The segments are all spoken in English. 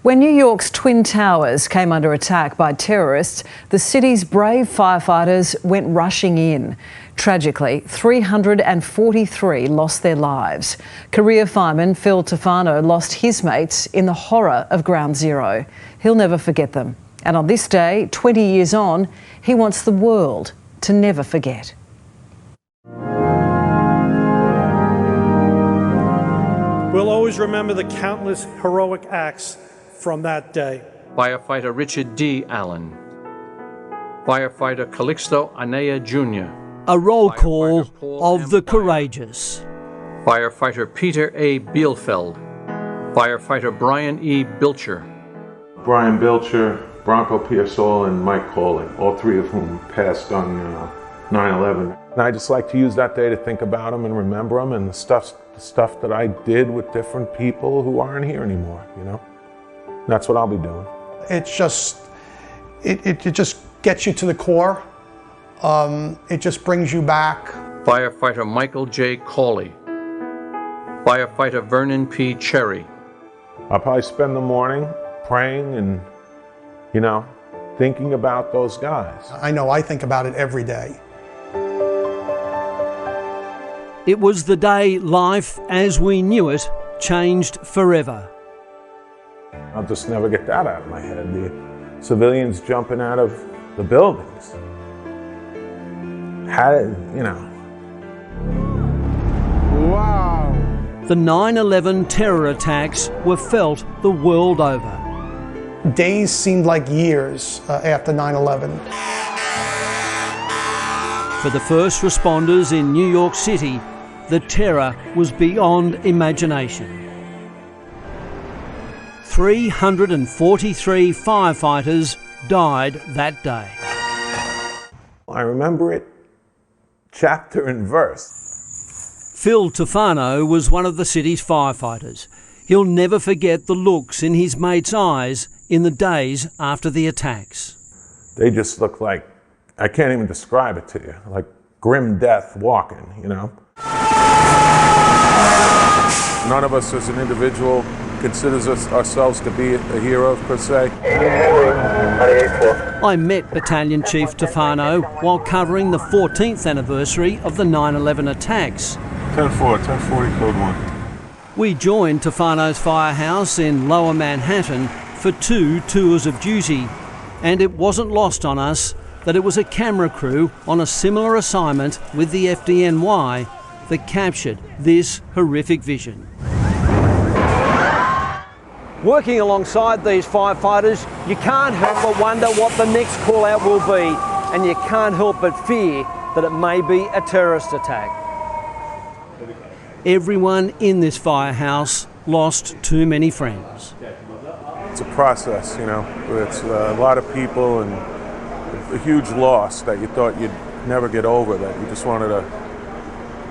When New York's Twin Towers came under attack by terrorists, the city's brave firefighters went rushing in. Tragically, 343 lost their lives. Career fireman Phil Tufano lost his mates in the horror of Ground Zero. He'll never forget them. And on this day, 20 years on, he wants the world to never forget. We'll always remember the countless heroic acts from that day. Firefighter Richard D. Allen. Firefighter Calixto Anaya Jr. A roll call of the courageous. Firefighter Peter A. Bielfeld. Firefighter Brian E. Bilcher. Brian Bilcher, Bronco Piersol, and Mike Colling, all three of whom passed on 9/11. And I just like to use that day to think about them and remember them and the stuff that I did with different people who aren't here anymore, you know? And that's what I'll be doing. It's just, it just gets you to the core. It just brings you back. Firefighter Michael J. Cawley. Firefighter Vernon P. Cherry. I'll probably spend the morning praying and, you know, thinking about those guys. I know I think about it every day. It was the day life as we knew it changed forever. I'll just never get that out of my head. The civilians jumping out of the buildings. You know. Wow. The 9/11 terror attacks were felt the world over. Days seemed like years after 9/11. For the first responders in New York City, the terror was beyond imagination. 343 firefighters died that day. I remember it chapter and verse. Phil Tufano was one of the city's firefighters. He'll never forget the looks in his mates' eyes in the days after the attacks. They just look like, I can't even describe it to you, like grim death walking, you know? None of us as an individual considers ourselves to be a hero per se. I met Battalion Chief Tufano while covering the 14th anniversary of the 9/11 attacks. 10-4, 1040 code 1. We joined Tufano's firehouse in Lower Manhattan for 2 tours of duty, and it wasn't lost on us that it was a camera crew on a similar assignment with the FDNY that captured this horrific vision. Working alongside these firefighters, you can't help but wonder what the next call out will be, and you can't help but fear that it may be a terrorist attack. Everyone in this firehouse lost too many friends. It's a process, you know. It's a lot of people and a huge loss that you thought you'd never get over, that you just wanted to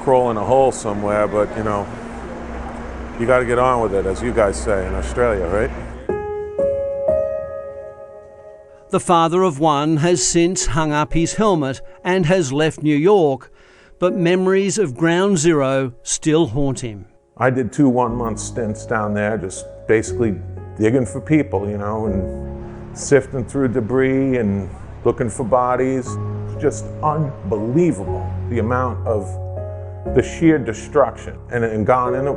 crawl in a hole somewhere, but, you know, you got to get on with it, as you guys say in Australia, right? The father of one has since hung up his helmet and has left New York, but memories of Ground Zero still haunt him. I did 2 one-month stints down there, just basically digging for people, you know, and sifting through debris and looking for bodies. It's just unbelievable, the amount of the sheer destruction, and gone in a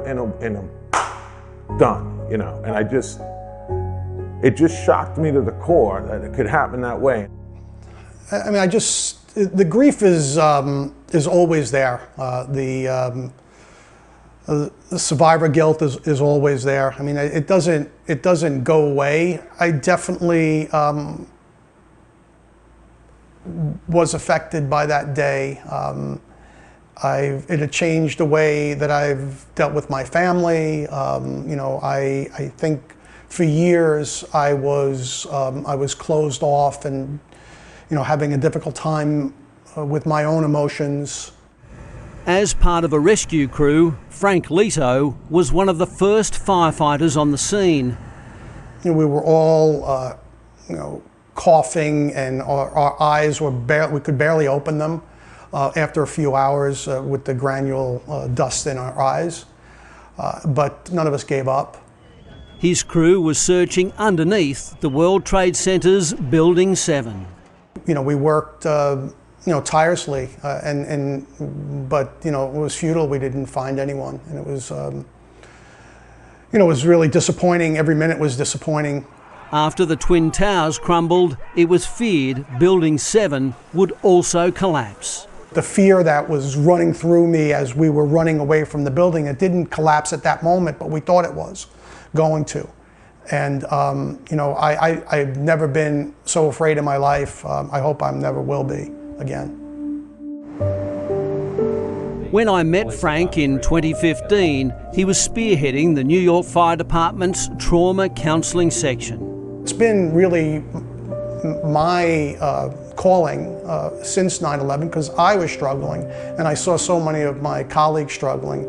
done, you know. And it just shocked me to the core that it could happen that way. I mean, the grief is always there. The survivor guilt is always there. I mean, it doesn't go away. I definitely was affected by that day. It had changed the way that I've dealt with my family. You know, I think for years I was closed off and, you know, having a difficult time with my own emotions. As part of a rescue crew, Frank Leto was one of the first firefighters on the scene. You know, we were all, you know, coughing, and our eyes were we could barely open them. After a few hours with the granule dust in our eyes, but none of us gave up. His crew was searching underneath the World Trade Center's Building 7. You know, we worked, tirelessly, but it was futile. We didn't find anyone, and it was, it was really disappointing. Every minute was disappointing. After the Twin Towers crumbled, it was feared Building 7 would also collapse. The fear that was running through me as we were running away from the building, it didn't collapse at that moment, but we thought it was going to. And, I've never been so afraid in my life. I hope I never will be again. When I met Frank in 2015, he was spearheading the New York Fire Department's trauma counselling section. It's been really my calling since 9/11 because I was struggling and I saw so many of my colleagues struggling.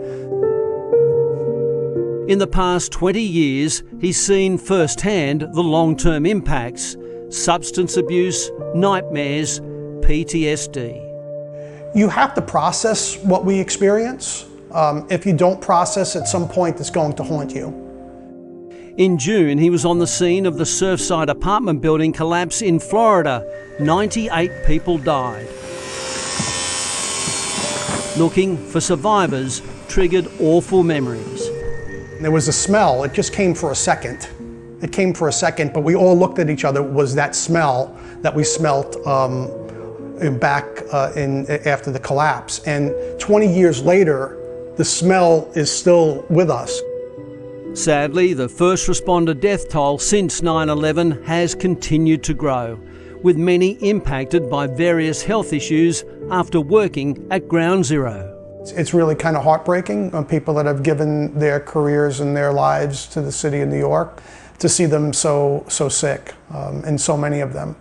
In the past 20 years, he's seen firsthand the long-term impacts: substance abuse, nightmares, PTSD. You have to process what we experience. If you don't process, at some point it's going to haunt you. In June, he was on the scene of the Surfside apartment building collapse in Florida. 98 people died. Looking for survivors triggered awful memories. There was a smell. It just came for a second. It came for a second, but we all looked at each other. It was that smell that we smelt back after the collapse. And 20 years later, the smell is still with us. Sadly, the first responder death toll since 9/11 has continued to grow, with many impacted by various health issues after working at Ground Zero. It's really kind of heartbreaking on people that have given their careers and their lives to the city of New York to see them so sick, and so many of them.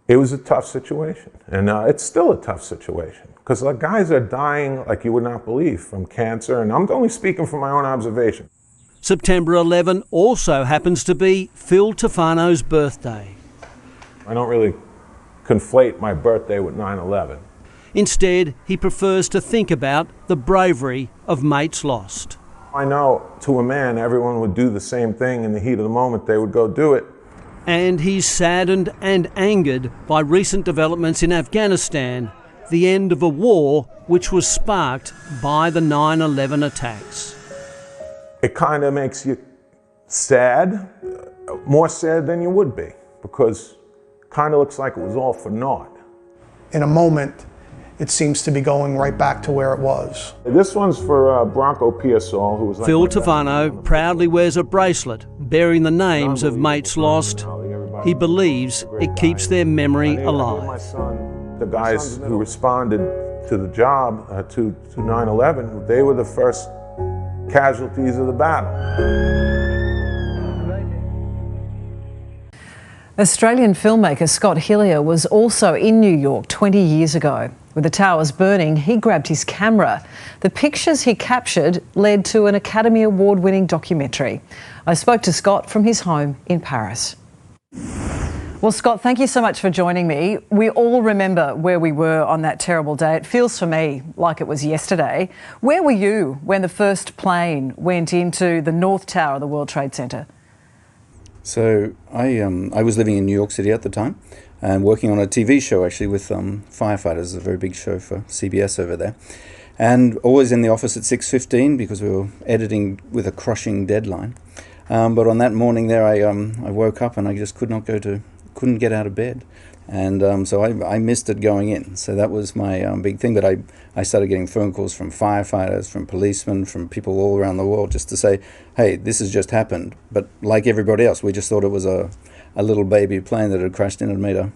It was a tough situation, and it's still a tough situation because the guys are dying like you would not believe from cancer, and I'm only speaking from my own observation. September 11 also happens to be Phil Tufano's birthday. I don't really conflate my birthday with 9/11. Instead, he prefers to think about the bravery of mates lost. I know to a man, everyone would do the same thing in the heat of the moment. They would go do it. And he's saddened and angered by recent developments in Afghanistan, the end of a war which was sparked by the 9/11 attacks. It kind of makes you sad, more sad than you would be, because it kind of looks like it was all for naught. In a moment, it seems to be going right back to where it was. This one's for Bronco Piasol, who was like Phil Tufano proudly wears a bracelet bearing the names of mates lost. He believes it keeps their memory alive. The guys who responded to the job, to 9/11, they were the first casualties of the battle. Australian filmmaker Scott Hillier was also in New York 20 years ago. With the towers burning, he grabbed his camera. The pictures he captured led to an Academy Award-winning documentary. I spoke to Scott from his home in Paris. Well, Scott, thank you so much for joining me. We all remember where we were on that terrible day. It feels for me like it was yesterday. Where were you when the first plane went into the North Tower of the World Trade Center? So I was living in New York City at the time and working on a TV show actually with Firefighters, a very big show for CBS over there. And always in the office at 6:15 because we were editing with a crushing deadline. But on that morning there, I woke up and I just couldn't get out of bed. And so I missed it going in. So that was my big thing. But I started getting phone calls from firefighters, from policemen, from people all around the world just to say, hey, this has just happened. But like everybody else, we just thought it was a little baby plane that had crashed in and made a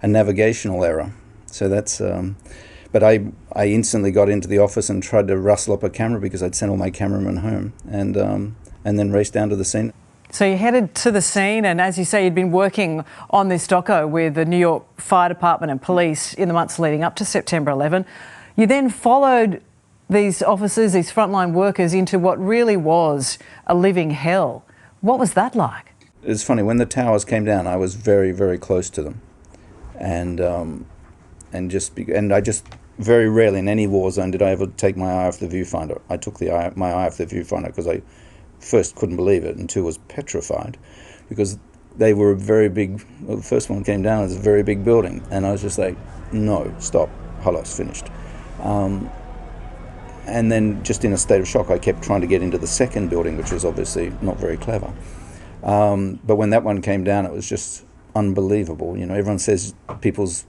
navigational error. So that's... But I instantly got into the office and tried to rustle up a camera because I'd sent all my cameramen home and then raced down to the scene. So you headed to the scene, and as you say, you'd been working on this doco with the New York Fire Department and police in the months leading up to September 11. You then followed these officers, these frontline workers, into what really was a living hell. What was that like? It's funny, when the towers came down, I was very, very close to them. And I just very rarely in any war zone did I ever take my eye off the viewfinder. I took my eye off the viewfinder because first couldn't believe it, and two was petrified, because they were a very big, well, the first one came down as a very big building, and I was just like, no, stop, hello's finished. And then just in a state of shock, I kept trying to get into the second building, which was obviously not very clever. But when that one came down, it was just unbelievable. You know, everyone says people's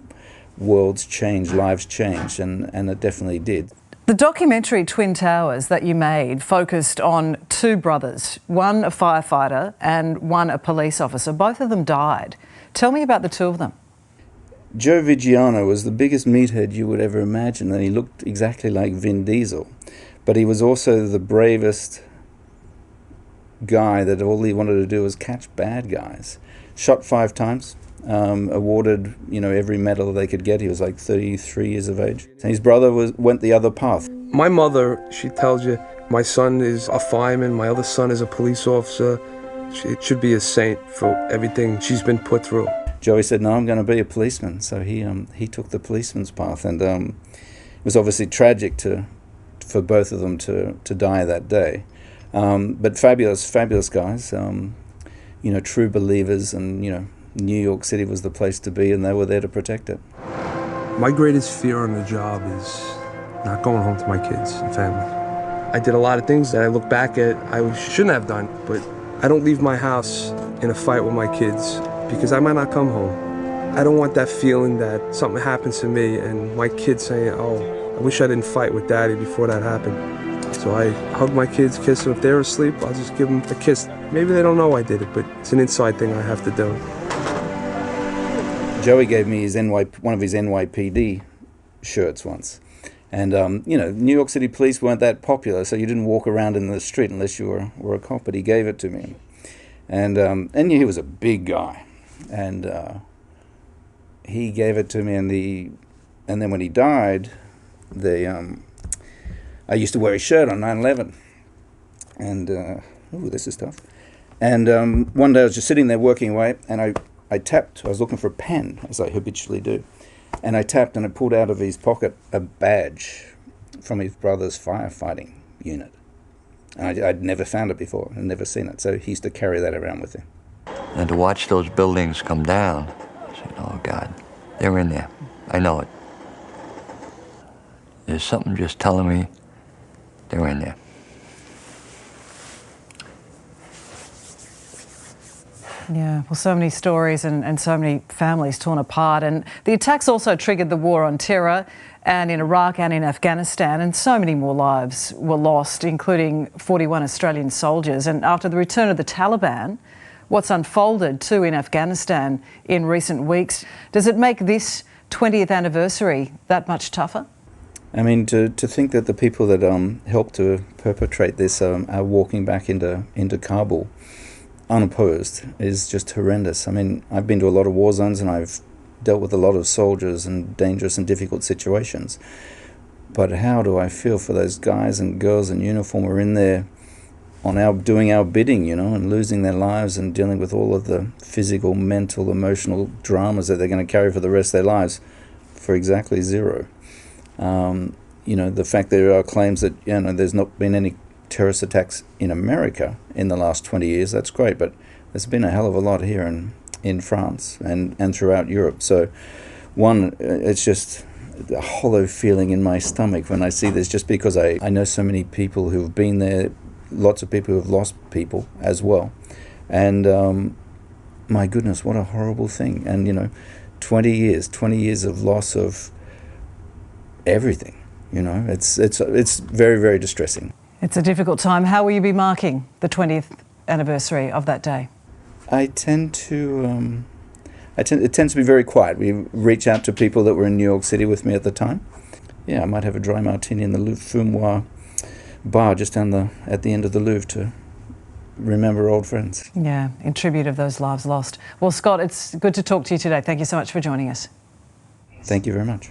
worlds change, lives change, and it definitely did. The documentary Twin Towers that you made focused on two brothers, one a firefighter and one a police officer. Both of them died. Tell me about the two of them. Joe Vigiano was the biggest meathead you would ever imagine, and he looked exactly like Vin Diesel. But he was also the bravest guy that all he wanted to do was catch bad guys. Shot 5 times, awarded, you know, every medal they could get. He was like 33 years of age. And his brother went the other path. My mother, she tells you, my son is a fireman, my other son is a police officer. She should be a saint for everything she's been put through. Joey said, no, I'm going to be a policeman. So he took the policeman's path, and it was obviously tragic for both of them to die that day. But fabulous guys, you know, true believers, and, you know, New York City was the place to be, and they were there to protect it. My greatest fear on the job is not going home to my kids and family. I did a lot of things that I look back at I shouldn't have done, but I don't leave my house in a fight with my kids, because I might not come home. I don't want that feeling that something happens to me and my kids saying, oh, I wish I didn't fight with Daddy before that happened. So I hug my kids, kiss them. If they're asleep, I'll just give them a kiss. Maybe they don't know I did it, but it's an inside thing I have to do. Joey gave me his one of his NYPD shirts once. And, you know, New York City police weren't that popular, so you didn't walk around in the street unless you were a cop, but he gave it to me. And he was a big guy. And he gave it to me, and then when he died, I used to wear his shirt on 9/11, and ooh, this is tough. And one day I was just sitting there working away, and I tapped. I was looking for a pen, as I habitually do, and I tapped, and I pulled out of his pocket a badge from his brother's firefighting unit. And I'd never found it before, and never seen it, so he used to carry that around with him. And to watch those buildings come down, I said, oh God, they're in there. I know it. There's something just telling me they're in there. Yeah, well, so many stories and so many families torn apart. And the attacks also triggered the war on terror, and in Iraq and in Afghanistan, and so many more lives were lost, including 41 Australian soldiers. And after the return of the Taliban, what's unfolded too in Afghanistan in recent weeks, does it make this 20th anniversary that much tougher? I mean, to think that the people that helped to perpetrate this are walking back into Kabul unopposed is just horrendous. I mean, I've been to a lot of war zones, and I've dealt with a lot of soldiers in dangerous and difficult situations. But how do I feel for those guys and girls in uniform who are in there doing our bidding, you know, and losing their lives and dealing with all of the physical, mental, emotional dramas that they're going to carry for the rest of their lives for exactly zero. You know, the fact there are claims that, you know, there's not been any terrorist attacks in America in the last 20 years, that's great, but there's been a hell of a lot here in France and throughout Europe. So it's just a hollow feeling in my stomach when I see this, just because I know so many people who have been there, lots of people who have lost people as well. And my goodness, what a horrible thing. And, you know, 20 years of loss of everything, you know, it's very, very distressing. It's a difficult time. How will you be marking the 20th anniversary of that day? It tends to be very quiet. We reach out to people that were in New York City with me at the time. Yeah, I might have a dry martini in the Louvre Fumoir bar just at the end of the Louvre to remember old friends. Yeah, in tribute of those lives lost. Well, Scott, it's good to talk to you today. Thank you so much for joining us. Thank you very much.